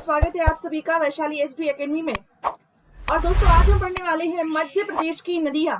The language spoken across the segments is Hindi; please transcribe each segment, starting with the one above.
स्वागत है आप सभी का वैशाली एचडी एकेडमी में। और दोस्तों आज हम पढ़ने वाले हैं मध्य प्रदेश की नदियां।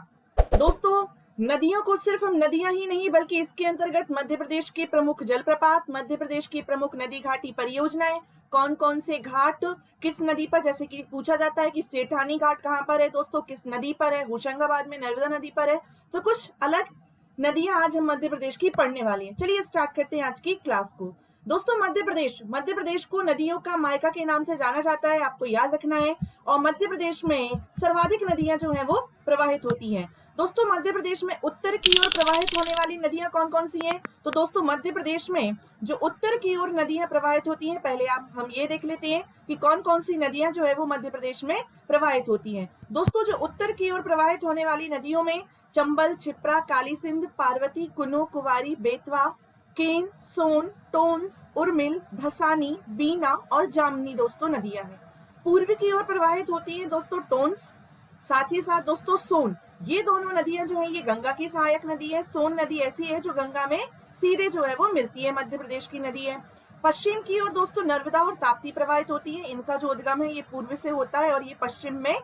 दोस्तों नदियों को सिर्फ हम नदियां ही नहीं बल्कि इसके अंतर्गत मध्य प्रदेश के प्रमुख जलप्रपात, मध्य प्रदेश की प्रमुख नदी घाटी परियोजनाएं, कौन कौन से घाट किस नदी पर, जैसे कि पूछा जाता है कि सेठानी घाट कहाँ पर है दोस्तों, किस नदी पर है, होशंगाबाद में नर्मदा नदी पर है। तो कुछ अलग नदियां आज हम मध्य प्रदेश की पढ़ने वाली हैं। चलिए स्टार्ट करते हैं आज की क्लास को। दोस्तों मध्य प्रदेश को नदियों का मायका के नाम से जाना जाता है, आपको याद रखना है। और मध्य प्रदेश में सर्वाधिक नदियां जो हैं वो प्रवाहित होती हैं। दोस्तों मध्य प्रदेश में उत्तर की ओर प्रवाहित होने वाली नदियां कौन कौन सी हैं? तो दोस्तों मध्य प्रदेश में जो उत्तर की ओर नदियां प्रवाहित होती हैं, पहले हम ये देख लेते हैं कि कौन कौन सी नदियां जो है वो मध्य प्रदेश में प्रवाहित होती हैं। दोस्तों जो उत्तर की ओर प्रवाहित होने वाली नदियों में चंबल, क्षिप्रा, काली सिंध, पार्वती, कुनो, कुवारी, बेतवा, केन, सोन, टोंस, उर्मिल, धसानी, बीना और जामनी दोस्तों नदियां हैं। पूर्व की ओर प्रवाहित होती हैं दोस्तों टोंस, साथ ही साथ दोस्तों सोन। ये दोनों नदियां जो है ये गंगा की सहायक नदी है। सोन नदी ऐसी है जो गंगा में सीधे जो है वो मिलती है, मध्य प्रदेश की नदी है। पश्चिम की ओर दोस्तों नर्मदा और ताप्ती प्रवाहित होती है। इनका जो उद्गम है ये पूर्व से होता है और ये पश्चिम में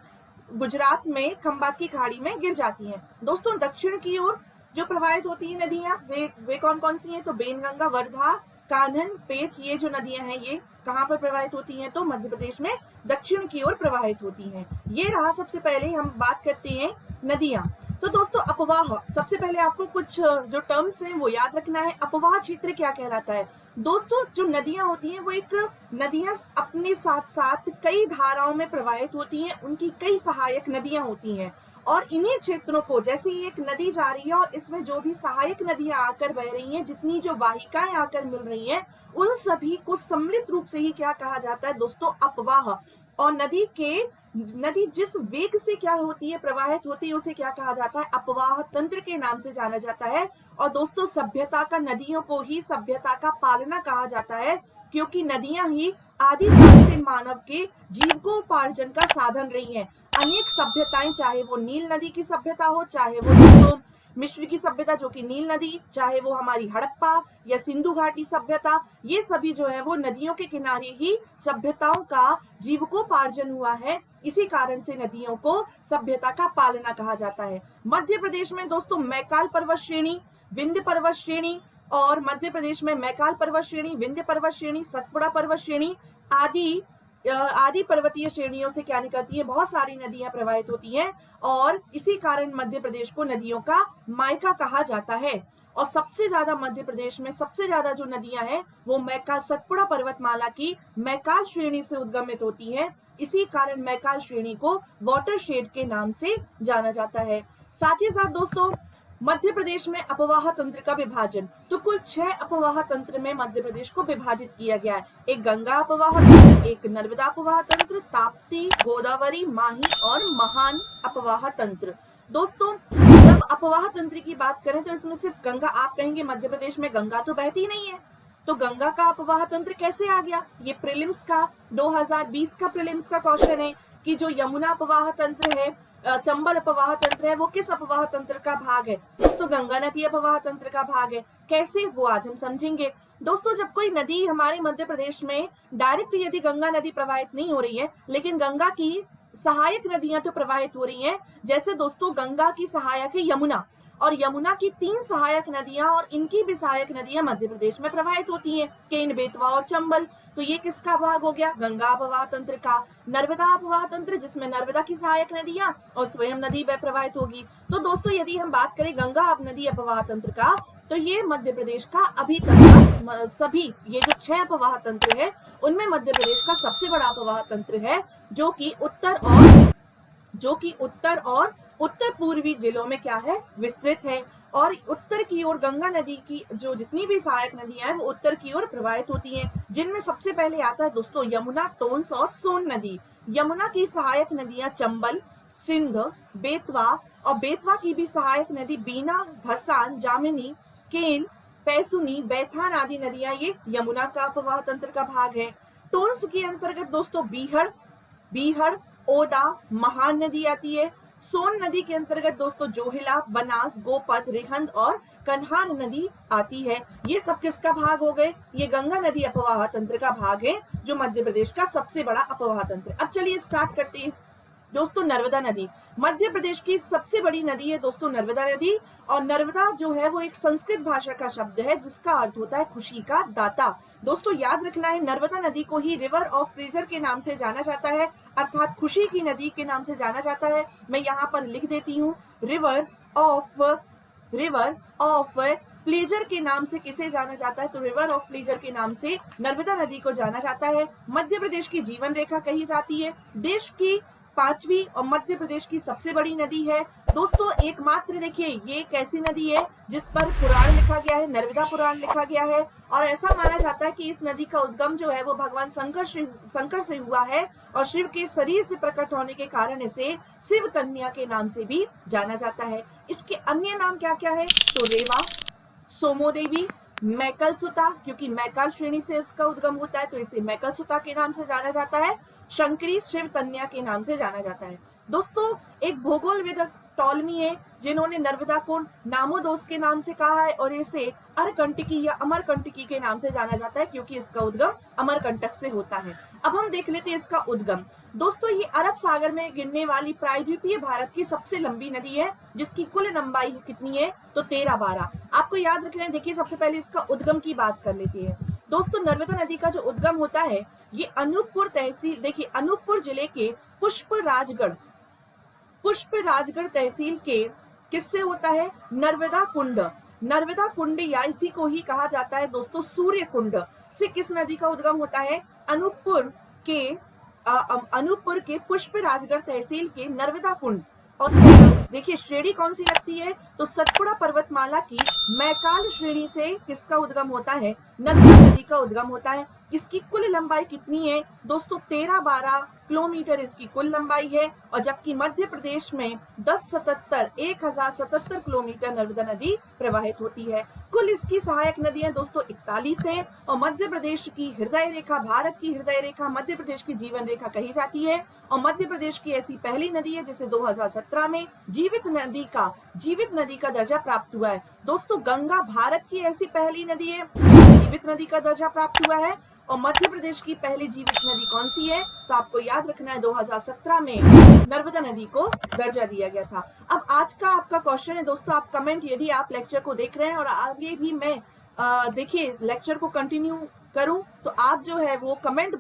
गुजरात में खंबात की खाड़ी में गिर जाती हैं। दोस्तों दक्षिण की ओर जो प्रवाहित होती है नदियां वे कौन कौन सी हैं? तो बेनगंगा, वर्धा, कान्हन, पेच, ये जो नदियां हैं ये कहाँ पर प्रवाहित होती हैं? तो मध्य प्रदेश में दक्षिण की ओर प्रवाहित होती हैं। ये रहा सबसे पहले हम बात करते हैं नदियां। तो दोस्तों अपवाह, सबसे पहले आपको कुछ जो टर्म्स हैं वो याद रखना है। अपवाह क्षेत्र क्या कहलाता है? दोस्तों जो नदियां होती हैं वो नदियां अपने साथ साथ कई धाराओं में प्रवाहित होती हैं, उनकी कई सहायक नदियां होती हैं और इन्हीं क्षेत्रों को, जैसे एक नदी जा रही है और इसमें जो भी सहायक नदियां आकर बह रही हैं, जितनी जो वाहिकाएं आकर मिल रही हैं, उन सभी को सम्मिलित रूप से ही क्या कहा जाता है दोस्तों? अपवाह। और नदी जिस वेग से क्या होती है, प्रवाहित होती है, उसे क्या कहा जाता है? अपवाह तंत्र के नाम से जाना जाता है। और दोस्तों सभ्यता का, नदियों को ही सभ्यता का पालना कहा जाता है, क्योंकि नदियां ही आदिकाल से मानव के जीविकोपार्जन का साधन रही हैं। अनेक सभ्यताएं, चाहे वो नील नदी की सभ्यता हो, चाहे वो दोस्तों मिस्र की सभ्यता जो कि नील नदी, चाहे वो हमारी हड़प्पा या सिंधु घाटी सभ्यता, ये सभी जो है वो नदियों के किनारे ही सभ्यताओं का जीविकोपार्जन हुआ है। इसी कारण से नदियों को सभ्यता का पालना कहा जाता है। मध्य प्रदेश में दोस्तों मैकाल पर्वत श्रेणी, विंध्य पर्वत श्रेणी, और मध्य प्रदेश में मैकाल पर्वत श्रेणी, विंध्य पर्वत श्रेणी, सतपुड़ा पर्वत श्रेणी आदि पर्वतीय श्रेणियों से क्या निकलती है? बहुत सारी नदियां प्रवाहित होती हैं और इसी कारण मध्य प्रदेश को नदियों का मायका कहा जाता है। और सबसे ज्यादा मध्य प्रदेश में सबसे ज्यादा जो नदियां हैं वो मैकाल, सतपुड़ा पर्वतमाला की मैकाल श्रेणी से उद्गमित होती हैं। इसी कारण मैकाल श्रेणी को वाटरशेड के नाम से जाना जाता है। साथ ही साथ दोस्तों मध्य प्रदेश में अपवाह तंत्र का विभाजन, तो कुल 6 अपवाह तंत्र में मध्य प्रदेश को विभाजित किया गया है। एक गंगा अपवाह तंत्र, एक नर्मदा अपवाह तंत्र, ताप्ती, गोदावरी, माही और महान अपवाह तंत्र। दोस्तों जब अपवाह तंत्र की बात करें तो इसमें सिर्फ गंगा, आप कहेंगे मध्य प्रदेश में गंगा तो बहती नहीं है, तो गंगा का अपवाह तंत्र कैसे आ गया? ये प्रीलिम्स का 2020 का प्रीलिम्स का क्वेश्चन है कि जो यमुना अपवाह तंत्र है, चंबल अपवाह तंत्र है, वो किस अपवाह तंत्र का भाग है? तो गंगा नदी अपवाह तंत्र का भाग है। कैसे, वो आज हम समझेंगे। दोस्तों जब कोई नदी हमारे मध्य प्रदेश में डायरेक्ट यदि गंगा नदी प्रवाहित नहीं हो रही है, लेकिन गंगा की सहायक नदियां तो प्रवाहित हो रही हैं, जैसे दोस्तों गंगा की सहायक है यमुना, और यमुना की 3 सहायक नदियां और इनकी भी सहायक नदियां मध्य प्रदेश में प्रवाहित होती हैं, केन, बेतवा और चंबल। तो ये किसका भाग हो गया? गंगा अपवाह तंत्र का। नर्मदा अपवाह तंत्र जिसमें नर्मदा की सहायक नदियां और स्वयं नदी वह प्रवाहित होगी। तो दोस्तों यदि हम बात करें गंगा नदी अपवाह तंत्र का, तो ये मध्य प्रदेश का अभी तक सभी ये जो 6 अपवाह तंत्र है उनमें मध्य प्रदेश का सबसे बड़ा अपवाह तंत्र है, जो कि उत्तर और उत्तर पूर्वी जिलों में क्या है? विस्तृत है। और उत्तर की ओर गंगा नदी की जो जितनी भी सहायक नदियां हैं वो उत्तर की ओर प्रवाहित होती हैं, जिनमें सबसे पहले आता है दोस्तों यमुना, टोंस और सोन नदी। यमुना की सहायक नदियां चंबल, सिंध, बेतवा, और बेतवा की भी सहायक नदी बीना, धसान, जामिनी, केन, पैसुनी, बैथान आदि नदियां ये यमुना का अपवाह तंत्र का भाग है। टोंस के अंतर्गत दोस्तों बीहड़, ओदा, महान नदी आती है। सोन नदी के अंतर्गत दोस्तों जोहिला, बनास, गोपद, रिहंद और कन्हार नदी आती है। ये सब किसका भाग हो गए? ये गंगा नदी अपवाह तंत्र का भाग है, जो मध्य प्रदेश का सबसे बड़ा अपवाह तंत्र। अब चलिए स्टार्ट करते हैं दोस्तों। नर्मदा नदी मध्य प्रदेश की सबसे बड़ी नदी है दोस्तों, नर्मदा नदी। और नर्मदा जो है वो एक संस्कृत भाषा का शब्द है जिसका अर्थ होता है खुशी का दाता। दोस्तों याद रखना है, नर्मदा नदी को ही रिवर ऑफ प्लेजर के नाम से जाना जाता है, अर्थात खुशी की नदी के नाम से जाना जाता है। मैं यहाँ पर लिख देती हूँ, रिवर ऑफ प्लेजर के नाम से किसे जाना जाता है? तो रिवर ऑफ प्लेजर के नाम से नर्मदा नदी को जाना जाता है। मध्य प्रदेश की जीवन रेखा कही जाती है, देश की 5वीं और मध्य प्रदेश की सबसे बड़ी नदी है दोस्तों। एकमात्र देखिए ये एक ऐसी नदी है जिस पर पुराण लिखा गया है, नर्मदा पुराण लिखा गया है। और ऐसा माना जाता है कि इस नदी का उद्गम जो है वो भगवान शंकर से हुआ है और शिव के शरीर से प्रकट होने के कारण इसे शिव कन्या के नाम से भी जाना जाता है। इसके अन्य नाम क्या क्या है? तो रेवा, सोमोदेवी, मैकल सुता, क्योंकि मैकाल श्रेणी से इसका उद्गम होता है तो इसे मैकल सुता के नाम से जाना जाता है। शंकरी, शिव कन्या के नाम से जाना जाता है। दोस्तों एक भूगोलविद टॉलमी है जिन्होंने नर्मदा को नामोदोस के नाम से कहा है और इसे अरकंटकी या अमरकंटकी के नाम से जाना जाता है क्योंकि इसका उद्गम अमरकंटक से होता है। अब हम देख लेते हैं इसका उद्गम। दोस्तों ये अरब सागर में गिरने वाली प्रायद्वीपीय भारत की सबसे लंबी नदी है जिसकी कुल लंबाई कितनी है? तो 13-12। आपको याद रखना है। देखिए सबसे पहले इसका उद्गम की बात कर लेते हैं दोस्तों। नर्मदा नदी का जो उद्गम होता है ये अनूपपुर तहसील, देखिए अनूपपुर जिले के पुष्पराजगढ़ तहसील के किससे होता है? नर्मदा कुंड या इसी को ही कहा जाता है दोस्तों सूर्य कुंड से किस नदी का उद्गम होता है? अनूपपुर के पुष्पराजगढ़ तहसील के नर्मदा कुंड। और देखिए श्रेणी कौन सी लगती है? तो सतपुड़ा पर्वतमाला की मैकाल श्रेणी से किसका उद्गम होता है? नर्मदा नदी का उद्गम होता है। इसकी कुल लंबाई कितनी है दोस्तों? 13-12 किलोमीटर इसकी कुल लंबाई है। और जबकि मध्य प्रदेश में 1077 किलोमीटर नर्मदा नदी प्रवाहित होती है। कुल इसकी सहायक नदियां दोस्तों 41 है। और मध्य प्रदेश की हृदय रेखा, भारत की हृदय रेखा मध्य प्रदेश की जीवन रेखा कही जाती है। और मध्य प्रदेश की ऐसी पहली नदी है जिसे 2017 में जीवित नदी का दर्जा प्राप्त हुआ है। दोस्तों गंगा भारत की ऐसी पहली नदी है जीवित नदी का दर्जा प्राप्त हुआ है। और मध्य प्रदेश की पहली जीवित नदी कौन सी है? तो आपको याद रखना है 2017 में नर्मदा नदी को दर्जा दिया गया था। अब आज का आपका क्वेश्चन है दोस्तों, आप कमेंट, यदि आप लेक्चर को देख रहे हैं और आगे भी मैं देखिए लेक्चर को कंटिन्यू करूं तो आप जो है वो कमेंट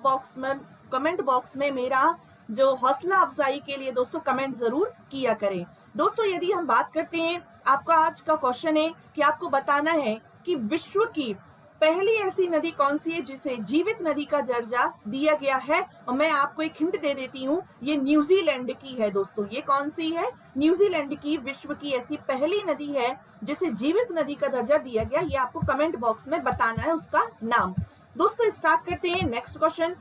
बॉक्स में मेरा जो हौसला अफजाई के लिए दोस्तों कमेंट जरूर किया करें। दोस्तों यदि हम बात करते हैं, आपका आज का क्वेश्चन है कि आपको बताना है कि विश्व की पहली ऐसी नदी कौन सी है जिसे जीवित नदी का दर्जा दिया गया है। और मैं आपको एक हिंट दे देती हूँ, ये न्यूजीलैंड की है दोस्तों। ये कौन सी है? न्यूजीलैंड की विश्व की ऐसी पहली नदी है जिसे जीवित नदी का दर्जा दिया गया। ये आपको कमेंट बॉक्स में बताना है उसका नाम। दोस्तों स्टार्ट करते हैं नेक्स्ट क्वेश्चन।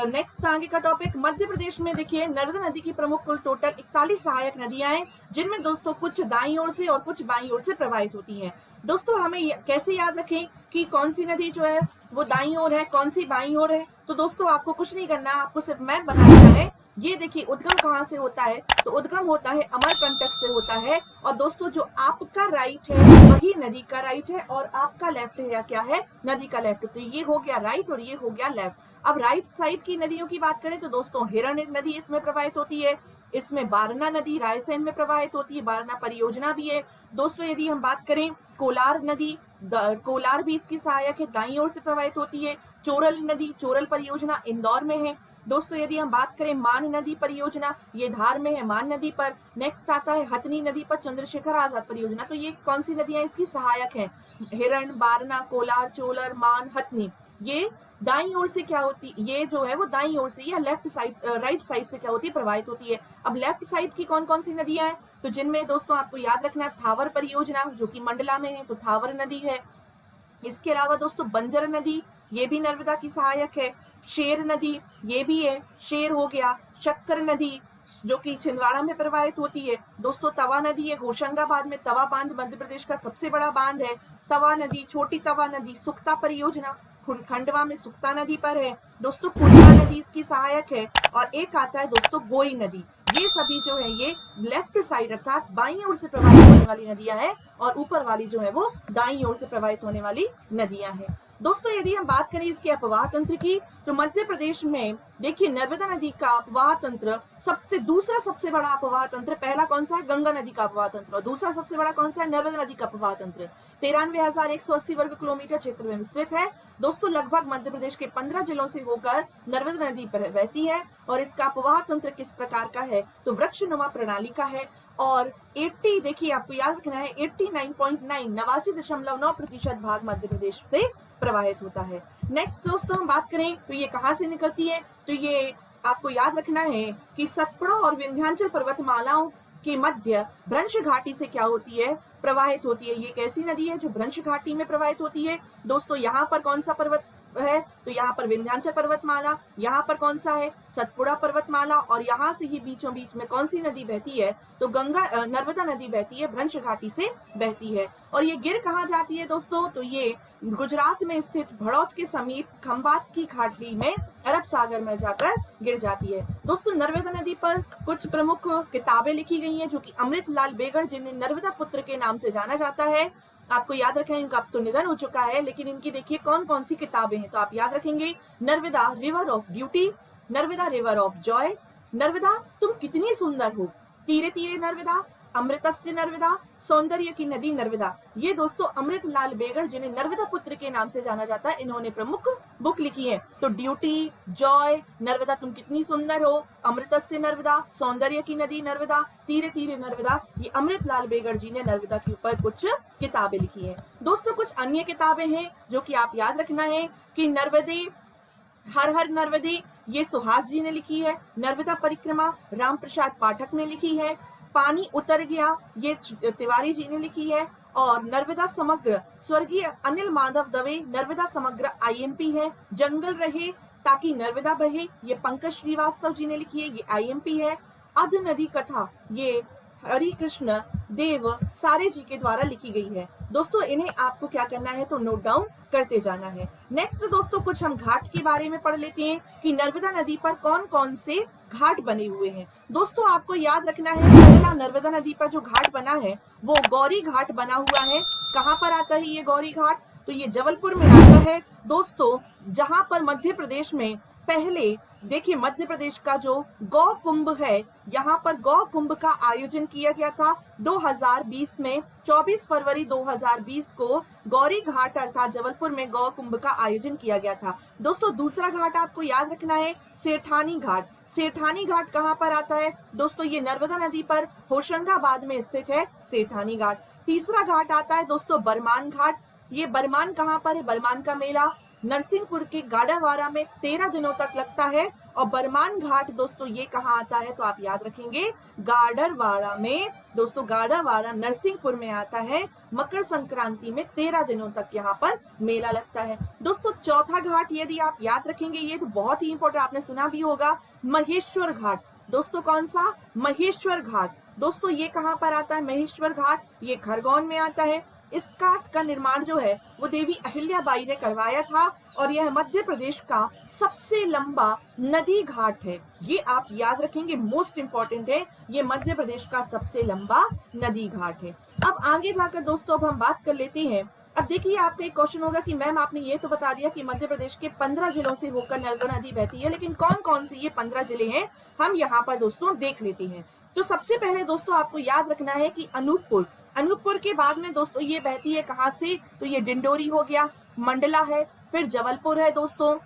नेक्स्ट आगे का टॉपिक, मध्य प्रदेश में देखिए नर्मदा नदी की प्रमुख कुल टोटल 41 सहायक नदियां हैं जिनमें दोस्तों कुछ दाईं ओर से और कुछ बाईं ओर से प्रवाहित होती हैं। दोस्तों हमें कैसे याद रखें कि कौन सी नदी जो है वो दाईं ओर है, कौन सी बाईं ओर है? तो दोस्तों आपको कुछ नहीं करना है, आपको सिर्फ मैप बनाना है। ये देखिए उद्गम कहाँ से होता है? तो उद्गम होता है अमरकंटक से होता है। और दोस्तों जो आपका राइट है वही नदी का राइट है और आपका लेफ्ट है या क्या है? नदी का लेफ्ट। तो ये हो गया राइट और ये हो गया लेफ्ट। अब राइट साइड की नदियों की बात करें तो दोस्तों हिरण नदी इसमें प्रवाहित होती है, इसमें बारना नदी रायसेन में प्रवाहित होती है, बारना परियोजना भी है। दोस्तों यदि हम बात करें कोलार नदी, कोलार भी इसकी सहायक है, दाईं ओर से प्रवाहित होती है। चोरल नदी, चोरल परियोजना इंदौर में है। दोस्तों यदि हम बात करें मान नदी परियोजना, ये धार में है मान नदी पर। नेक्स्ट आता है हथनी नदी पर चंद्रशेखर आजाद परियोजना। तो ये कौन सी नदियां इसकी सहायक है? हिरण, बारना, कोलार, चोलर, मान, हथनी। ये दाईं ओर से क्या होती, ये जो है वो दाईं ओर से या लेफ्ट साइड राइट साइड से क्या होती है? प्रवाहित होती है। अब लेफ्ट साइड की कौन कौन सी नदियां हैं? तो जिनमें दोस्तों आपको याद रखना है थावर परियोजना जो कि मंडला में है, तो थावर नदी है। इसके अलावा दोस्तों बंजर नदी, ये भी नर्मदा की सहायक है। शेर नदी, ये भी है, शेर हो गया। शक्कर नदी जो कि छिंदवाड़ा में प्रवाहित होती है। दोस्तों तवा नदी है, होशंगाबाद में तवा बांध मध्य प्रदेश का सबसे बड़ा बांध है। तवा नदी, छोटी तवा नदी, सुक्ता परियोजना खंडवा में सुक्ता नदी पर है। दोस्तों कुंडा नदी इसकी सहायक है। और एक आता है दोस्तों गोई नदी, ये सभी जो है ये लेफ्ट साइड अर्थात बाईं ओर से प्रवाहित होने वाली नदियां हैं और ऊपर वाली जो है वो दाईं ओर से प्रवाहित होने वाली नदियां हैं। दोस्तों यदि हम बात करें इसके अपवाह तंत्र की तो मध्य प्रदेश में देखिए नर्मदा नदी का अपवाह तंत्र दूसरा सबसे बड़ा अपवाह तंत्र, पहला कौन सा है? गंगा नदी का अपवाह तंत्र, और दूसरा सबसे बड़ा कौन सा है? नर्मदा नदी का अपवाह तंत्र। 93,180 वर्ग किलोमीटर क्षेत्र में विस्तृत है। दोस्तों लगभग मध्य प्रदेश के 15 जिलों से होकर नर्मदा नदी पर बहती है और इसका अपवाह तंत्र किस प्रकार का है? तो वृक्षनुमा प्रणाली का है। और 80 देखिए आपको याद रखना है 89.9 भाग मध्य प्रदेश से प्रवाहित होता है। नेक्स्ट दोस्तों हम बात करें तो ये कहाँ से निकलती है? तो ये आपको याद रखना है कि सतपुड़ा और विंध्याचल पर्वतमालाओं के मध्य भ्रंश घाटी से क्या होती है? प्रवाहित होती है। ये कैसी नदी है जो भ्रंश घाटी में प्रवाहित होती है? दोस्तों यहाँ पर कौन सा पर्वत है? तो यहाँ पर विंध्याचल पर्वतमाला, यहाँ पर कौन सा है? सतपुड़ा पर्वतमाला, और यहाँ से ही बीचों बीच में कौन सी नदी बहती है? तो नर्मदा नदी बहती है, भ्रंश घाटी से बहती है। और ये गिर कहाँ जाती है दोस्तों? तो ये गुजरात में स्थित भड़ौत के समीप खंभात की घाटी में अरब सागर में जाकर गिर जाती है। दोस्तों नर्मदा नदी पर कुछ प्रमुख किताबें लिखी गई हैं जो कि अमृतलाल बेगड़, जिन्हें नर्मदा पुत्र के नाम से जाना जाता है, आपको याद रखें इनका अब तो निधन हो चुका है, लेकिन इनकी देखिए कौन कौन सी किताबें हैं तो आप याद रखेंगे। Narmada river of beauty, Narmada river of Joy, Narmada तुम कितनी सुंदर हो, तीरे तीरे नर्मदा, अमृतस्य नर्मदा, सौंदर्य की नदी नर्मदा। ये दोस्तों अमृतलाल बेगड़, जिन्हें नर्मदा पुत्र के नाम से जाना जाता है, इन्होंने प्रमुख बुक लिखी है। तो ड्यूटी, जॉय, नर्मदा तुम कितनी सुंदर हो, अमृतस्य नर्मदा, सौंदर्य की नदी नर्मदा, तीरे तीरे नर्मदा, ये अमृतलाल बेगड़ जी ने नर्मदा के ऊपर कुछ किताबें लिखी है। दोस्तों कुछ अन्य किताबें हैं जो कि आप याद रखना है कि नर्मदे हर हर नर्मदे, ये सुहास जी ने लिखी है। नर्मदा परिक्रमा राम प्रसाद पाठक ने लिखी है। पानी उतर गया, ये तिवारी जी ने लिखी है। और नर्मदा समग्र स्वर्गीय अनिल माधव दवे, नर्मदा समग्र आईएमपी है। जंगल रहे ताकि नर्मदा बहे, ये पंकज श्रीवास्तव जी ने लिखी है, ये आईएमपी है। अध नदी कथा, ये हरि कृष्ण देव सारे जी के द्वारा लिखी गई है। दोस्तों इन्हें आपको क्या करना है तो नोट डाउन करते जाना है। नेक्स्ट दोस्तों कुछ हम घाट के बारे में पढ़ लेते हैं कि नर्मदा नदी पर कौन कौन से घाट बने हुए हैं। दोस्तों आपको याद रखना है पहला नर्मदा नदी पर जो घाट बना है वो गौरी घाट बना हुआ है। कहाँ पर आता है ये गौरी घाट? तो ये जबलपुर में आता है दोस्तों, जहाँ पर मध्य प्रदेश में पहले देखिए मध्य प्रदेश का जो गौ कुंभ है, यहाँ पर गौ कुंभ का आयोजन किया गया था 2020 में। 24 फरवरी 2020 को गौरी घाट अर्थात जबलपुर में गौ कुंभ का आयोजन किया गया था। दोस्तों दूसरा घाट आपको याद रखना है सेठानी घाट। सेठानी घाट कहाँ पर आता है दोस्तों? ये नर्मदा नदी पर होशंगाबाद में स्थित है सेठानी घाट। तीसरा घाट आता है दोस्तों बरमान घाट। ये बरमान कहाँ पर है? बरमान का मेला नरसिंहपुर के गाड़ावाड़ा में 13 दिनों तक लगता है। और बरमान घाट दोस्तों ये कहाँ आता है तो आप याद रखेंगे गाड़रवाड़ा में। दोस्तों गाड़ावाड़ा नरसिंहपुर में आता है। मकर संक्रांति में 13 दिनों तक यहाँ पर मेला लगता है। दोस्तों चौथा घाट यदि आप याद रखेंगे, ये तो बहुत ही इंपॉर्टेंट, आपने सुना भी होगा, महेश्वर घाट। दोस्तों कौन सा? महेश्वर घाट। दोस्तों ये कहाँ पर आता है महेश्वर घाट? ये खरगोन में आता है। इस घाट का निर्माण जो है वो देवी अहिल्याबाई ने करवाया था और यह मध्य प्रदेश का सबसे लंबा नदी घाट है। ये आप याद रखेंगे, मोस्ट इंपॉर्टेंट है, ये मध्य प्रदेश का सबसे लंबा नदी घाट है। अब आगे जाकर दोस्तों अब हम बात कर लेते हैं। अब देखिए आपका एक क्वेश्चन होगा कि मैम आपने ये तो बता दिया कि मध्य प्रदेश के 15 जिलों से होकर नर्मदा नदी बहती है, लेकिन कौन कौन से ये 15 जिले हैं हम यहाँ पर दोस्तों देख लेते हैं। तो सबसे पहले दोस्तों आपको याद रखना है कि अनूपपुर, अनूपपुर के बाद में दोस्तों ये बहती है कहाँ से? तो ये डिंडोरी हो गया, मंडला है, फिर जबलपुर है दोस्तों,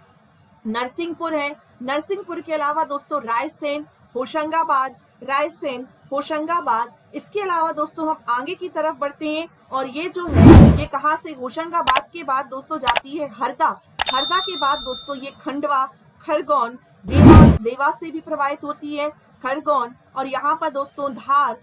नरसिंहपुर है, नरसिंहपुर के अलावा दोस्तों रायसेन, होशंगाबाद, रायसेन, होशंगाबाद। इसके अलावा दोस्तों हम आगे की तरफ बढ़ते हैं और ये जो है ये कहाँ से? होशंगाबाद के बाद दोस्तों जाती है हरदा, हरदा के बाद दोस्तों ये खंडवा, खरगोन, देवास, देवास से भी प्रवाहित होती है खरगोन, और यहाँ पर दोस्तों धार,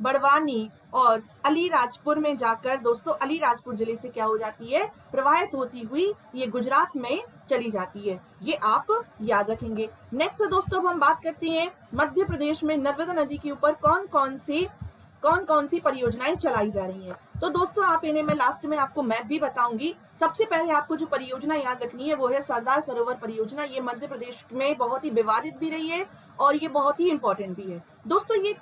बड़वानी और अलीराजपुर में जाकर दोस्तों अलीराजपुर जिले से क्या हो जाती है? प्रवाहित होती हुई ये गुजरात में चली जाती है। ये आप याद रखेंगे। नेक्स्ट दोस्तों अब हम बात करते हैं मध्य प्रदेश में नर्मदा नदी के ऊपर कौन कौन सी परियोजनाएं चलाई जा रही हैं। तो दोस्तों आप इन्हें मैं लास्ट में आपको मैप भी बताऊंगी। सबसे पहले आपको जो परियोजना याद रखनी है वो है सरदार सरोवर परियोजना। ये मध्य प्रदेश में बहुत ही विवादित भी रही है और ये बहुत ही इंपॉर्टेंट भी है। दोस्तों ये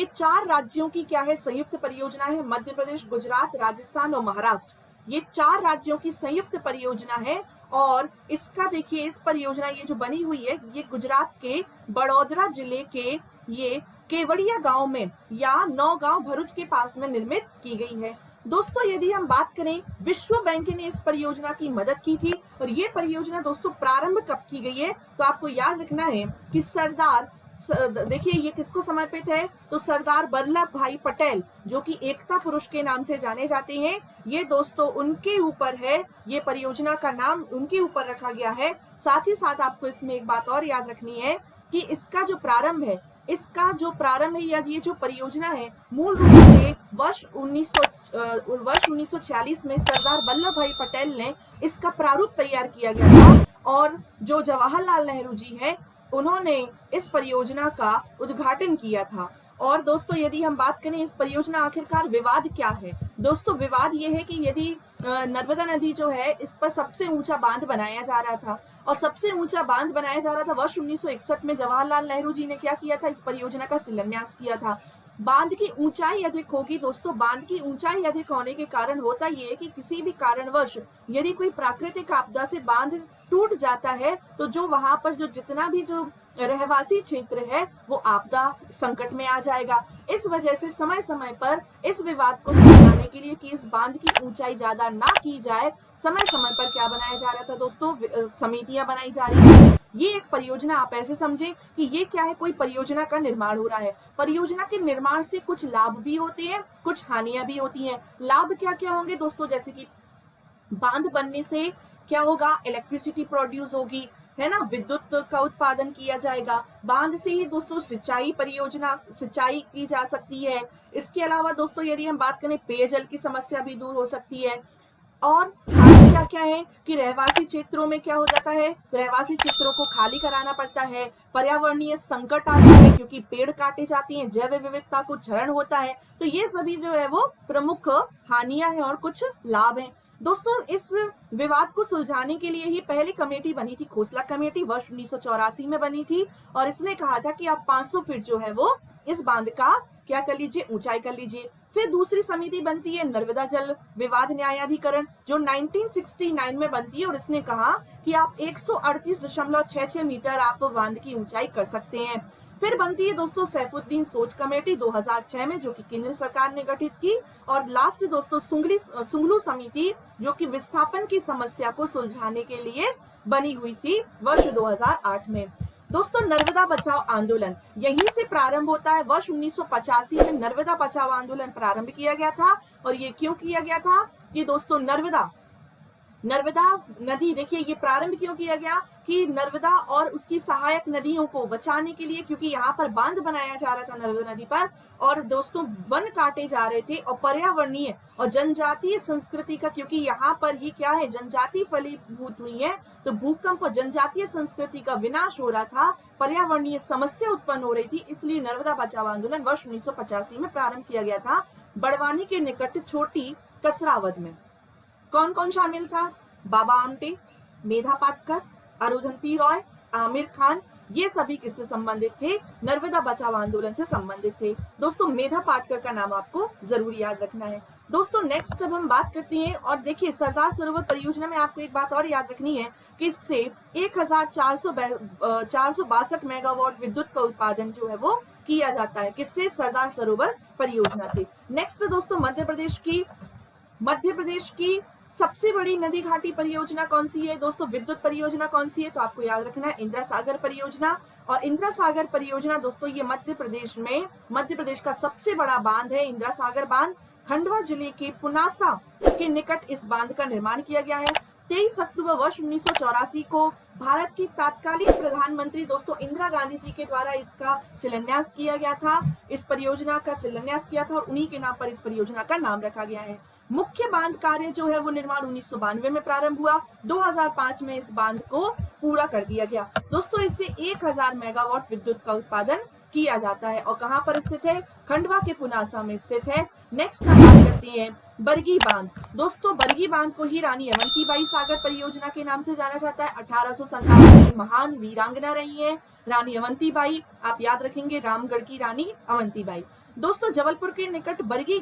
चार राज्यों की क्या है, संयुक्त परियोजना है। मध्य प्रदेश, गुजरात, राजस्थान और महाराष्ट्र, ये चार राज्यों की संयुक्त परियोजना है। और इसका देखिए, इस परियोजना ये जो बनी हुई है, ये गुजरात के बड़ौदरा जिले के ये केवड़िया गांव में या नौगांव भरूच के पास में निर्मित की गई है। दोस्तों यदि हम बात करें, विश्व बैंक ने इस परियोजना की मदद की थी। और ये परियोजना दोस्तों प्रारंभ कब की गई है, तो आपको याद रखना है कि देखिए ये किसको समर्पित है, तो सरदार वल्लभ भाई पटेल, जो कि एकता पुरुष के नाम से जाने जाते हैं। ये दोस्तों उनके ऊपर है, ये परियोजना का नाम उनके ऊपर रखा गया है। साथ ही साथ आपको इसमें एक बात और याद रखनी है कि इसका जो प्रारंभ है या ये जो परियोजना है, मूल रूप से वर्ष 1940 में सरदार वल्लभ भाई पटेल ने इसका प्रारूप तैयार किया गया था। और जो जवाहरलाल नेहरू जी हैं, उन्होंने इस परियोजना का उद्घाटन किया था। और दोस्तों यदि हम बात करें इस परियोजना आखिरकार विवाद क्या है, दोस्तों विवाद ये है कि यदि नर्मदा नदी जो है, इस पर सबसे ऊंचा बांध बनाया जा रहा था। और सबसे ऊंचा बांध बनाया जा रहा था वर्ष 1961 में। जवाहरलाल नेहरू जी ने क्या किया था, इस परियोजना का शिलान्यास किया था। बांध की ऊंचाई अधिक होगी दोस्तों, बांध की ऊंचाई अधिक होने के कारण होता यह है कि किसी भी कारणवश यदि कोई प्राकृतिक आपदा से बांध टूट जाता है, तो जो वहां पर जो जितना भी जो रहवासी क्षेत्र है, वो आपदा संकट में आ जाएगा। इस वजह से समय समय पर इस विवाद को सुलझाने के लिए कि इस बांध की ऊंचाई ज्यादा ना की जाए, समय समय पर क्या बनाया जा रहा था दोस्तों, समितियां बनाई जा रही है। ये एक परियोजना आप ऐसे समझे कि ये क्या है, कोई परियोजना का निर्माण हो रहा है। परियोजना के निर्माण से कुछ लाभ भी होते हैं, कुछ हानियां भी होती हैं। लाभ क्या क्या होंगे दोस्तों, जैसे कि बांध बनने से क्या होगा, इलेक्ट्रिसिटी प्रोड्यूस होगी, है ना, विद्युत का उत्पादन किया जाएगा। बांध से ही दोस्तों सिंचाई की जा सकती है। इसके अलावा दोस्तों यदि हम बात करें, पेयजल की समस्या भी दूर हो सकती है। और हानि क्या क्या है कि रहवासी क्षेत्रों में क्या हो जाता है, रहवासी क्षेत्रों को खाली कराना पड़ता है, पर्यावरणीय संकट आता है क्योंकि पेड़ काटे जाते हैं, जैव विविधता को क्षरण होता है। तो ये सभी जो है वो प्रमुख हानियां हैं और कुछ लाभ हैं। दोस्तों इस विवाद को सुलझाने के लिए ही पहली कमेटी बनी थी, खोसला कमेटी, वर्ष 1984 में बनी थी। और इसने कहा था कि आप 500 फीट जो है वो इस बांध का क्या कर लीजिए, ऊंचाई कर लीजिए। फिर दूसरी समिति बनती है नर्मदा जल विवाद न्यायाधिकरण, जो 1969 में बनती है। और इसने कहा कि आप 138.66 मीटर आप बांध की ऊंचाई कर सकते हैं। फिर बनती है दोस्तों सैफुद्दीन सोच कमेटी 2006 में, जो कि केंद्र सरकार ने गठित की। और लास्ट दोस्तों सुंगलू समिति, जो कि विस्थापन की समस्या को सुलझाने के लिए बनी हुई थी वर्ष 2008 में। दोस्तों नर्मदा बचाओ आंदोलन यहीं से प्रारंभ होता है। वर्ष 1985 में नर्मदा बचाओ आंदोलन प्रारंभ किया गया था। और ये क्यों किया गया था कि दोस्तों नर्मदा नदी, देखिए ये प्रारंभ क्यों किया गया कि नर्मदा और उसकी सहायक नदियों को बचाने के लिए, क्योंकि यहाँ पर बांध बनाया जा रहा था नर्मदा नदी पर। और दोस्तों वन काटे जा रहे थे और पर्यावरणीय और जनजातीय संस्कृति का, क्योंकि यहाँ पर ही क्या है, जनजाति फलीभूत हुई है, तो भूकंप और जनजातीय संस्कृति का विनाश हो रहा था, पर्यावरणीय समस्या उत्पन्न हो रही थी। इसलिए नर्मदा बचाओ आंदोलन वर्ष 1985 में प्रारंभ किया गया था। बड़वानी के निकट छोटी कसरावद में कौन कौन शामिल था, बाबा आमटे, मेधा पाटकर, अरुंधति रॉय, आमिर खान, ये सभी किससे संबंधित थे, नर्मदा बचाओ आंदोलन से संबंधित थे। दोस्तों मेधा पाटकर का नाम आपको जरूर याद रखना है। दोस्तों नेक्स्ट अब हम बात करते हैं, और देखिए सरदार सरोवर परियोजना में आपको एक बात और याद रखनी है कि इससे 1462 मेगावाट विद्युत का उत्पादन जो है वो किया जाता है। किससे, सरदार सरोवर परियोजना से। नेक्स्ट दोस्तों मध्य प्रदेश की सबसे बड़ी नदी घाटी परियोजना कौन सी है दोस्तों, विद्युत परियोजना कौन सी है, तो आपको याद रखना है इंदिरा सागर परियोजना। और इंदिरा सागर परियोजना दोस्तों ये मध्य प्रदेश का सबसे बड़ा बांध है। इंदिरा सागर बांध खंडवा जिले के पुनासा के निकट इस बांध का निर्माण किया गया है। 23 अक्टूबर वर्ष 1984 को भारत की तत्कालीन प्रधानमंत्री दोस्तों इंदिरा गांधी जी के द्वारा इसका शिलान्यास किया गया था, इस परियोजना का शिलान्यास किया था, और उन्हीं के नाम पर इस परियोजना का नाम रखा गया है। मुख्य बांध कार्य जो है वो निर्माण 1992 में प्रारंभ हुआ। 2005 में इस बांध को पूरा कर दिया गया। दोस्तों इससे 1000 मेगावाट विद्युत का उत्पादन किया जाता है और कहाँ पर स्थित है, खंडवा के पुनासा में स्थित है। नेक्स्ट हम बात करते हैं बरगी बांध। दोस्तों बरगी बांध को ही रानी अवंतीबाई सागर परियोजना के नाम से जाना जाता है। 1857 की महान वीरांगना रही है रानी अवंतीबाई, आप याद रखेंगे रामगढ़ की रानी अवंतीबाई। दोस्तों जबलपुर के निकट बरगी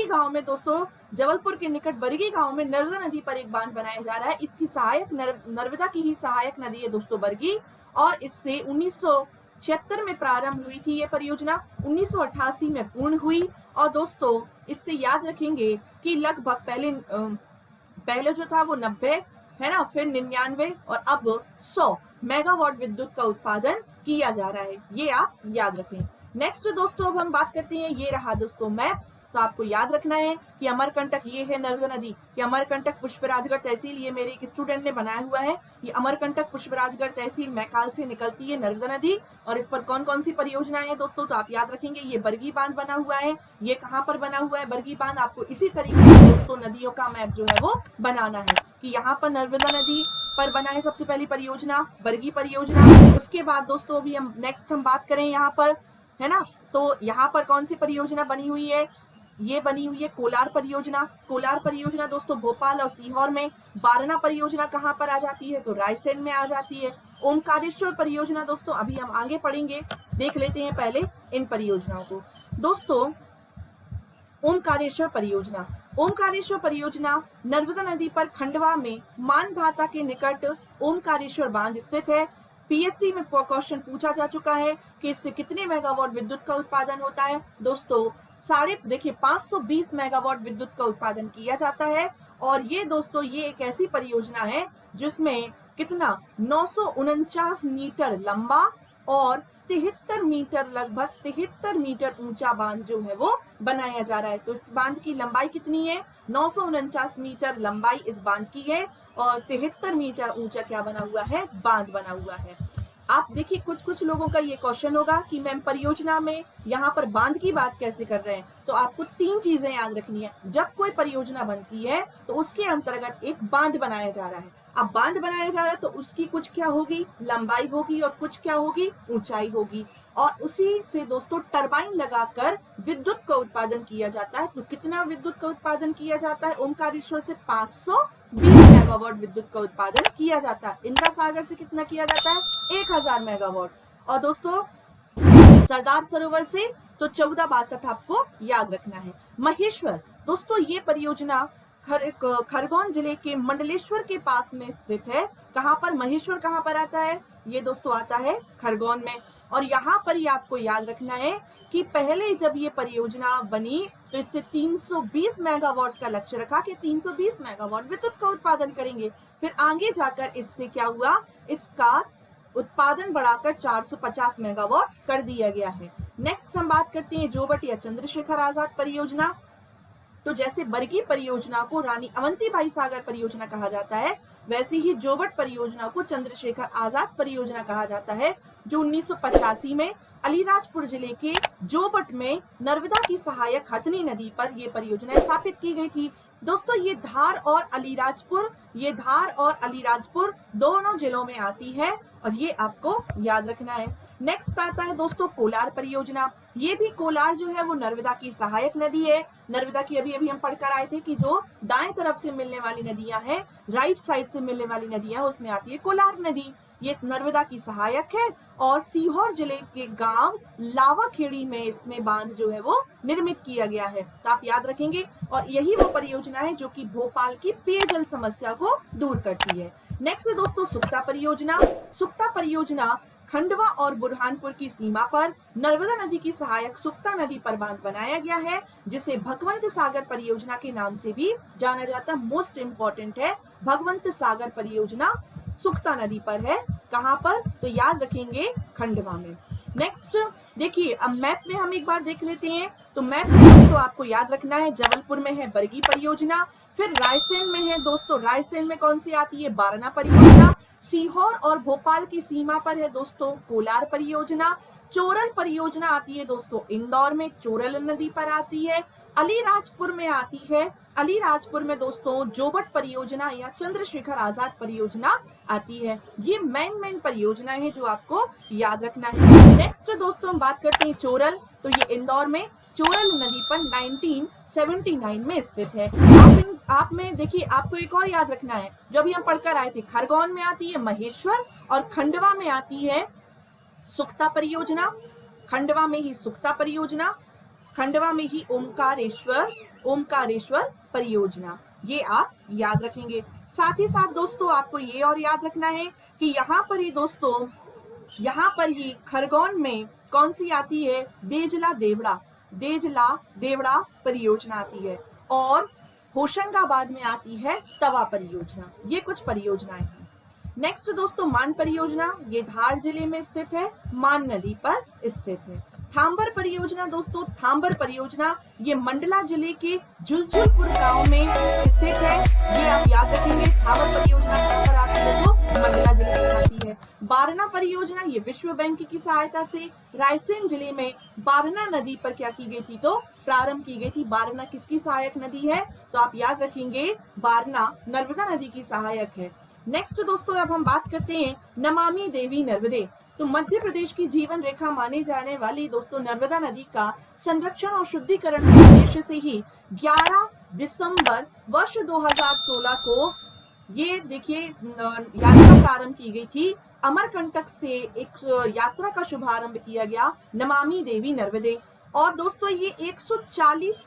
गांव में दोस्तों जबलपुर के निकट बरगी गांव में नर्मदा नदी पर एक बांध बनाया जा रहा है। इसकी सहायक नर्मदा की ही सहायक नदी है दोस्तों बरगी, और इससे 1976 में प्रारंभ हुई थी ये परियोजना, 1988 में पूर्ण हुई। और दोस्तों इससे याद रखेंगे कि लगभग पहले जो था वो 90 है ना, फिर 99 और अब 100 मेगावाट विद्युत का उत्पादन किया जा रहा है, ये आप याद रखें। नेक्स्ट दोस्तों अब हम बात करते हैं, ये रहा दोस्तों मैप। तो आपको याद रखना है कि अमरकंटक ये है नर्मदा नदी, ये अमरकंटक पुष्पराजगढ़ तहसील, ये मेरे एक स्टूडेंट ने बनाया हुआ है। ये अमरकंटक पुष्पराजगढ़ तहसील मैकाल से निकलती है नर्मदा नदी, और इस पर कौन कौन सी परियोजनाएं हैं दोस्तों, तो आप याद रखेंगे ये बरगी बांध बना हुआ है। ये कहाँ पर बना हुआ है बरगी बांध, आपको इसी तरीके से दोस्तों नदियों का मैप जो है वो बनाना है कि यहाँ पर नर्मदा नदी पर बना है सबसे पहली परियोजना बरगी परियोजना। उसके बाद दोस्तों अभी हम नेक्स्ट बात करें यहाँ पर, है ना, तो यहाँ पर कौन सी परियोजना बनी हुई है, ये बनी हुई है कोलार परियोजना। कोलार परियोजना दोस्तों भोपाल और सीहोर में। बारना परियोजना कहाँ पर आ जाती है, तो रायसेन में आ जाती है। ओमकारेश्वर परियोजना दोस्तों अभी हम आगे पढ़ेंगे, देख लेते हैं पहले इन परियोजनाओं को। दोस्तों ओमकारेश्वर परियोजना नर्मदा नदी पर खंडवा में मानधाता के निकट ओमकारेश्वर बांध स्थित है। पीएससी में क्वेश्चन पूछा जा चुका है कि इससे कितने मेगावाट विद्युत का उत्पादन होता है दोस्तों, 520 मेगावाट विद्युत का उत्पादन किया जाता है। और ये दोस्तों ये एक ऐसी परियोजना है जिसमें कितना 949 मीटर लंबा और 73 मीटर लगभग 73 मीटर ऊंचा बांध जो है वो बनाया जा रहा है। तो इस बांध की लंबाई कितनी है, 949 मीटर लंबाई इस बांध की है और 73 मीटर ऊंचा क्या बना हुआ है, बांध बना हुआ है। आप देखिए कुछ लोगों का ये क्वेश्चन होगा कि मैम परियोजना में यहाँ पर बांध की बात कैसे कर रहे हैं, तो आपको 3 चीजें याद रखनी है। जब कोई परियोजना बनती है तो उसके अंतर्गत एक बांध बनाया जा रहा है। अब बांध बनाया जा रहा है तो उसकी कुछ क्या होगी, लंबाई होगी, और कुछ क्या होगी, ऊंचाई होगी, और उसी से दोस्तों टरबाइन लगाकर विद्युत का उत्पादन किया जाता है। तो कितना विद्युत का उत्पादन किया जाता है, ओमकारेश्वर से 520 मेगावाट विद्युत का उत्पादन किया जाता है। इंदिरा सागर से कितना किया जाता है, 1000 मेगावाट। और दोस्तों सरदार सरोवर से तो 1462 आपको याद रखना है। महेश्वर दोस्तों ये परियोजना खरगोन जिले के मंडलेश्वर के पास में स्थित है। कहाँ पर, महेश्वर कहाँ पर आता है, ये दोस्तों आता है खरगोन में। और यहाँ पर ही आपको याद रखना है कि पहले जब ये परियोजना बनी तो इससे 320 मेगावाट का लक्ष्य रखा कि 320 मेगावाट विद्युत का उत्पादन करेंगे। फिर आगे जाकर इससे क्या हुआ, इसका उत्पादन बढ़ाकर 450 मेगावाट कर दिया गया है। नेक्स्ट हम बात करते हैं जोबट या चंद्रशेखर आजाद परियोजना। तो जैसे बरगी परियोजना को रानी अवंतीबाई सागर परियोजना कहा जाता है, वैसे ही जोबट परियोजना को चंद्रशेखर आजाद परियोजना कहा जाता है, जो 1985 में अलीराजपुर जिले के जोबट में नर्मदा की सहायक हथनी नदी पर यह परियोजना स्थापित की गई थी। दोस्तों ये धार और अलीराजपुर दोनों जिलों में आती है और ये आपको याद रखना है। नेक्स्ट आता है दोस्तों कोलार परियोजना। ये भी कोलार जो है वो नर्मदा की सहायक नदी है। नर्मदा की अभी हम पढ़कर आए थे कि जो दाएं तरफ से मिलने वाली नदियां हैं, राइट साइड से मिलने वाली नदियां, उसमें आती है कोलार नदी। ये नर्मदा की सहायक है और सीहोर जिले के गांव लावाखेड़ी में इसमें बांध जो है वो निर्मित किया गया है, तो आप याद रखेंगे। और यही वो परियोजना है जो कि भोपाल की पेयजल समस्या को दूर करती है। नेक्स्ट दोस्तों सुक्ता परियोजना। सुक्ता परियोजना खंडवा और बुरहानपुर की सीमा पर नर्मदा नदी की सहायक सुक्ता नदी पर बांध बनाया गया है, जिसे भगवंत सागर परियोजना के नाम से भी जाना जाता है। मोस्ट इंपॉर्टेंट है, भगवंत सागर परियोजना सुक्ता नदी पर है। कहाँ पर, तो याद रखेंगे खंडवा में। नेक्स्ट देखिए, अब मैप में हम एक बार देख लेते हैं। तो मैप में दोस्तों आपको याद रखना है, जबलपुर में है बरगी परियोजना, फिर रायसेन में है दोस्तों, रायसेन में कौन सी आती है, बारना परियोजना। सीहोर और भोपाल की सीमा पर है दोस्तों कोलार परियोजना। चोरल परियोजना आती है दोस्तों इंदौर में, चोरल नदी पर आती है। अलीराजपुर में आती है। अलीराजपुर में दोस्तों जोबट परियोजना या चंद्रशेखर आजाद परियोजना आती है। ये मेन परियोजना है जो आपको याद रखना है। नेक्स्ट दोस्तों हम बात करते हैं चोरल। तो ये इंदौर में चोरल नदी पर 1979 में स्थित है। आप में देखिए, आपको एक और याद रखना है, जो अभी हम पढ़कर आए थे, खरगोन में आती है महेश्वर और खंडवा में आती है सुक्ता परियोजना। खंडवा में ही सुक्ता परियोजना, खंडवा में ही ओमकारेश्वर परियोजना, ये आप याद रखेंगे। साथ ही साथ दोस्तों आपको ये और याद रखना है कि यहाँ पर ही दोस्तों, यहाँ पर ही खरगोन में कौन सी आती है, देजला देवड़ा परियोजना आती है, और होशंगाबाद में आती है तवा परियोजना। ये कुछ परियोजनाएं हैं। नेक्स्ट दोस्तों मान परियोजना, ये धार जिले में स्थित है, मान नदी पर स्थित है। थांबर परियोजना दोस्तों, थांबर परियोजना ये मंडला जिले के जुलजुलपुर गांव में स्थित है। ये आप याद रखेंगे, थांबर परियोजना कहां पर आती है, तो मंडला जिले में आती है। बारना परियोजना ये विश्व बैंक की सहायता से रायसेन जिले में बारना नदी पर क्या की गई थी, तो प्रारंभ की गई थी। बारना किसकी सहायक नदी है, तो आप याद रखेंगे बारना नर्मदा नदी की सहायक है। नेक्स्ट दोस्तों अब हम बात करते हैं नमामि देवी नर्मदे। तो मध्य प्रदेश की जीवन रेखा माने जाने वाली दोस्तों नर्मदा नदी का संरक्षण और शुद्धिकरण के उद्देश्य से ही 11 दिसंबर वर्ष 2016 को ये देखिए यात्रा प्रारंभ की गई थी। अमरकंटक से एक यात्रा का शुभारंभ किया गया, नमामि देवी नर्मदे। और दोस्तों ये 140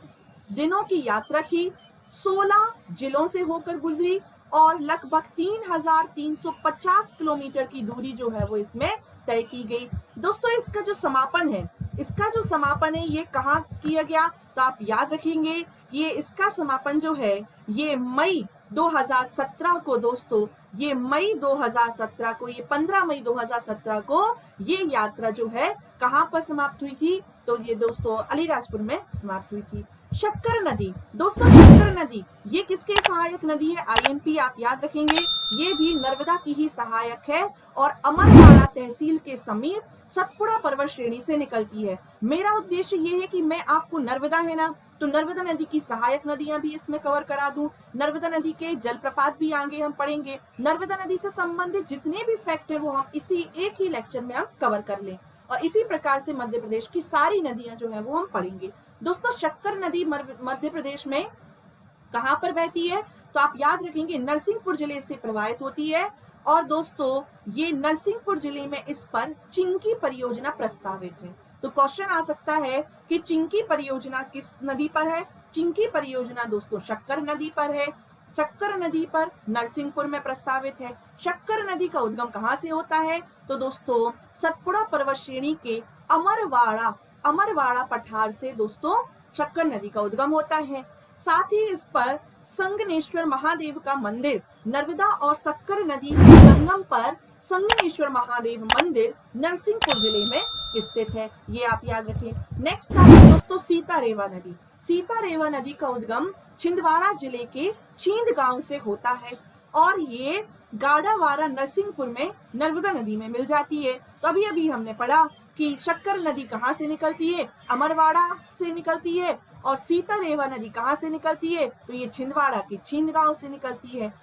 दिनों की यात्रा थी, 16 जिलों से होकर गुजरी और लगभग 3350 किलोमीटर की दूरी जो है वो इसमें तय की गई। दोस्तों इसका जो समापन है ये कहाँ किया गया, तो आप याद रखेंगे ये इसका समापन जो है ये मई 2017 को दोस्तों, ये मई 2017 को, ये 15 मई 2017 को ये यात्रा जो है कहाँ पर समाप्त हुई थी, तो ये दोस्तों अलीराजपुर में समाप्त हुई थी। शक्कर नदी दोस्तों, शक्कर नदी ये किसके सहायक नदी है, आईएमपी आप याद रखेंगे, ये भी नर्मदा की ही सहायक है और अमरवाड़ा तहसील के समीप सतपुड़ा पर्वत श्रेणी से निकलती है। मेरा उद्देश्य ये है कि मैं आपको नर्मदा है ना, तो नर्मदा नदी की सहायक नदियां भी इसमें कवर करा दूं, नर्मदा नदी के जलप्रपात भी आगे हम पढ़ेंगे, नर्मदा नदी से संबंधित जितने भी फैक्ट है वो हम इसी एक ही लेक्चर में हम कवर कर लें, और इसी प्रकार से मध्य प्रदेश की सारी नदियां जो है वो हम पढ़ेंगे। दोस्तों शक्कर नदी मध्य प्रदेश में कहां पर बहती है, तो आप याद रखेंगे नरसिंहपुर जिले से प्रवाहित होती है। और दोस्तों ये नरसिंहपुर जिले में इस पर चिंकी परियोजना प्रस्तावित है। तो क्वेश्चन आ सकता है कि चिंकी परियोजना किस नदी पर है, चिंकी परियोजना दोस्तों शक्कर नदी पर है। शक्कर नदी पर नरसिंहपुर में प्रस्तावित है। शक्कर नदी का उद्गम कहाँ से होता है, तो दोस्तों सतपुड़ा पर्वत श्रेणी के अमरवाड़ा पठार से दोस्तों शक्कर नदी का उद्गम होता है। साथ ही इस पर संगमेश्वर महादेव का मंदिर, नर्मदा और शक्कर नदी के संगम पर संगमेश्वर महादेव मंदिर नरसिंहपुर जिले में स्थित है, ये आप याद रखें। नेक्स्ट दोस्तों सीतारेवा नदी। सीतारेवा नदी का उद्गम छिंदवाड़ा जिले के चींद गांव से होता है और ये गाड़ावारा नरसिंहपुर में नर्मदा नदी में मिल जाती है। तो अभी हमने पढ़ा कि शक्कर नदी कहाँ से निकलती है, अमरवाड़ा से निकलती है, और सीतारेवा नदी कहाँ से निकलती है, तो ये छिंदवाड़ा के चींद गांव से निकलती है।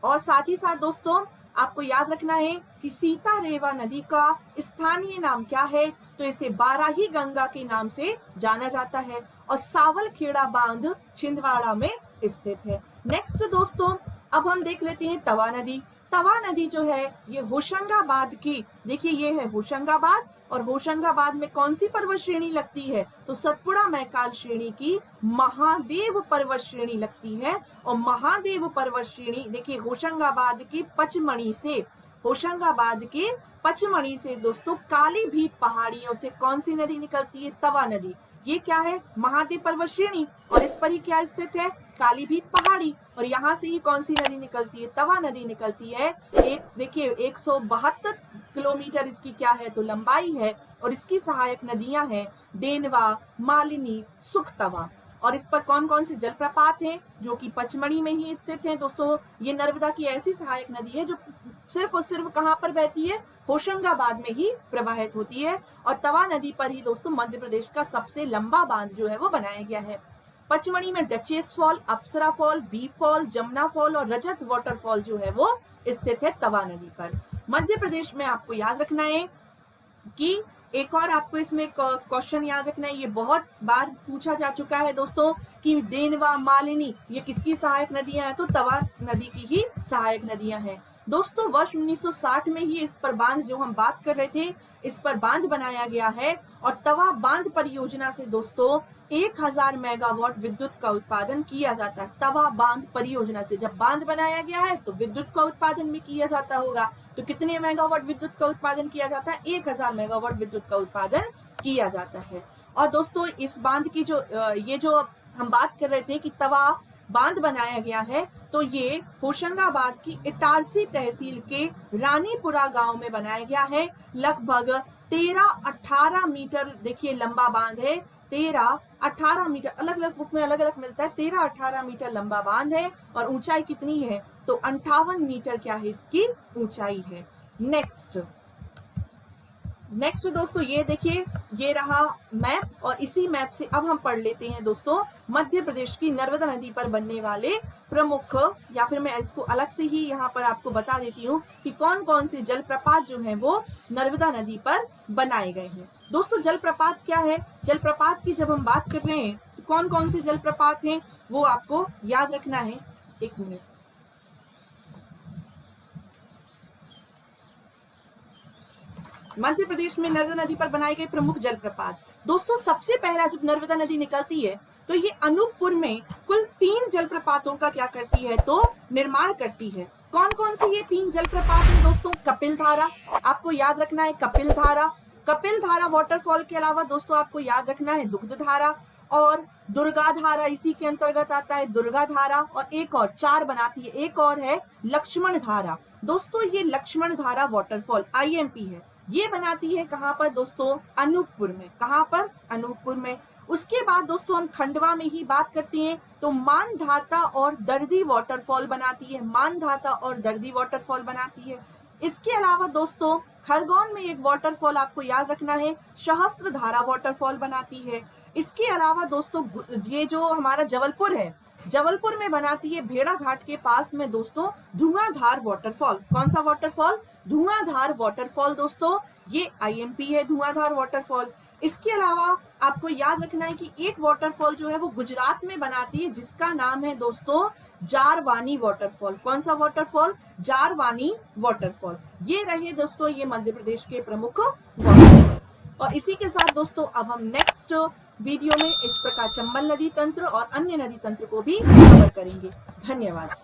और साथ ही साथ दोस्तों आपको याद रखना है कि सीतारेवा नदी का स्थानीय नाम क्या है, तो इसे बाराही गंगा के नाम से जाना जाता है और सावलखेड़ा बांध छिंदवाड़ा में स्थित है। नेक्स्ट दोस्तों अब हम देख लेते हैं तवा नदी। तवा नदी जो है ये होशंगाबाद की, देखिए ये है होशंगाबाद, और होशंगाबाद में कौन सी पर्वत श्रेणी लगती है, तो सतपुड़ा मैकाल श्रेणी की महादेव पर्वत श्रेणी लगती है। और महादेव पर्वत श्रेणी देखिए होशंगाबाद के पचमणी से दोस्तों काली भीत पहाड़ियों से कौन सी नदी निकलती है, तवा नदी। ये क्या है, महादेव पर्वत श्रेणी, और इस पर ही क्या स्थित है, कालीभीत पहाड़ी, और यहाँ से ही कौन सी नदी निकलती है, तवा नदी निकलती है। देखिए 172 किलोमीटर इसकी क्या है, तो लंबाई है, और इसकी सहायक नदियां हैं देनवा, मालिनी, सुखतवा। और इस पर कौन कौन से जलप्रपात हैं, जो कि पचमढ़ी में ही स्थित हैं। दोस्तों ये नर्मदा की ऐसी सहायक नदी है जो सिर्फ और सिर्फ कहाँ पर बहती है, होशंगाबाद में ही प्रवाहित होती है। और तवा नदी पर ही दोस्तों मध्य प्रदेश का सबसे लंबा बांध जो है वो बनाया गया है। पचमढ़ी में duchess fall, Apsara fall, bee fall, Jamuna fall और रजत वाटरफॉल जो है वो स्थित है तवा नदी पर। मध्य प्रदेश में आपको याद रखना है कि एक और आपको इसमें क्वेश्चन याद रखना है, ये बहुत बार पूछा जा चुका है दोस्तों कि देनवा, मालिनी ये किसकी सहायक नदियां हैं, तो तवा नदी की ही सहायक नदियां हैं। दोस्तों वर्ष 1960 में ही इस पर बांध, जो हम बात कर रहे थे, इस पर बांध बनाया गया है और तवा बांध परियोजना से दोस्तों 1000 मेगावाट विद्युत का उत्पादन किया जाता है। तवा बांध परियोजना से जब बांध बनाया गया है तो विद्युत का उत्पादन भी किया जाता होगा, तो कितने मेगावाट विद्युत का उत्पादन किया जाता है, 1000 मेगावाट विद्युत का उत्पादन किया जाता है। और दोस्तों इस बांध की ये जो हम बात कर रहे थे कि तवा बांध बनाया गया है, तो ये होशंगाबाद की इटारसी तहसील के रानीपुरा गांव में बनाया गया है। लगभग 13-18 मीटर देखिए लंबा बांध है, 13-18 मीटर, अलग अलग बुक में अलग अलग मिलता है, 13-18 मीटर लंबा बांध है और ऊंचाई कितनी है, तो 58 मीटर क्या है इसकी ऊंचाई है। नेक्स्ट दोस्तों ये देखिए, ये रहा मैप और इसी मैप से अब हम पढ़ लेते हैं दोस्तों मध्य प्रदेश की नर्मदा नदी पर बनने वाले प्रमुख, या फिर मैं इसको अलग से ही यहाँ पर आपको बता देती हूँ कि कौन कौन से जलप्रपात जो है वो नर्मदा नदी पर बनाए गए हैं। दोस्तों जलप्रपात क्या है, जलप्रपात की जब हम बात कर रहे हैं तो कौन कौन से जलप्रपात हैं वो आपको याद रखना है। एक मिनट, मध्य प्रदेश में नर्मदा नदी पर बनाए गए प्रमुख जलप्रपात। दोस्तों सबसे पहला जब नर्मदा नदी निकलती है तो ये अनूपपुर में कुल 3 जलप्रपातों का क्या करती है, तो निर्माण करती है। कौन कौन से ये 3 जलप्रपात हैं दोस्तों, कपिल धारा, आपको याद रखना है कपिल धारा। कपिल धारा वाटरफॉल के अलावा दोस्तों आपको याद रखना है दुग्ध धारा और दुर्गा धारा, इसी के अंतर्गत आता है दुर्गा धारा, और एक और 4 बनाती है, एक और है लक्ष्मण धारा। दोस्तों ये लक्ष्मण धारा वाटरफॉल IMP है, ये बनाती है कहाँ पर दोस्तों, अनूपपुर में। कहाँ पर, अनूपपुर में। उसके बाद दोस्तों हम खंडवा में ही बात करते हैं तो मानधाता और दर्दी वाटरफॉल बनाती है, मानधाता और दर्दी वाटरफॉल बनाती है। इसके अलावा दोस्तों खरगोन में एक वाटरफॉल आपको याद रखना है, सहस्त्र धारा वाटरफॉल बनाती है। इसके अलावा दोस्तों ये जो हमारा जबलपुर है, जबलपुर में बनाती है भेड़ा घाट के पास में दोस्तों धुआंधार वाटरफॉल। कौन सा वाटरफॉल, धुआंधार वाटरफॉल। दोस्तों ये IMP है धुआंधार वाटरफॉल। इसके अलावा आपको याद रखना है कि एक वाटरफॉल जो है वो गुजरात में बनाती है जिसका नाम है दोस्तों जारवानी वाटरफॉल। कौन सा वाटरफॉल, जारवानी वाटरफॉल। ये रहे दोस्तों ये मध्य प्रदेश के प्रमुख वाटरफॉल। और इसी के साथ दोस्तों अब हम नेक्स्ट वीडियो में इस प्रकार चंबल नदी तंत्र और अन्य नदी तंत्र को भी कवर करेंगे। धन्यवाद।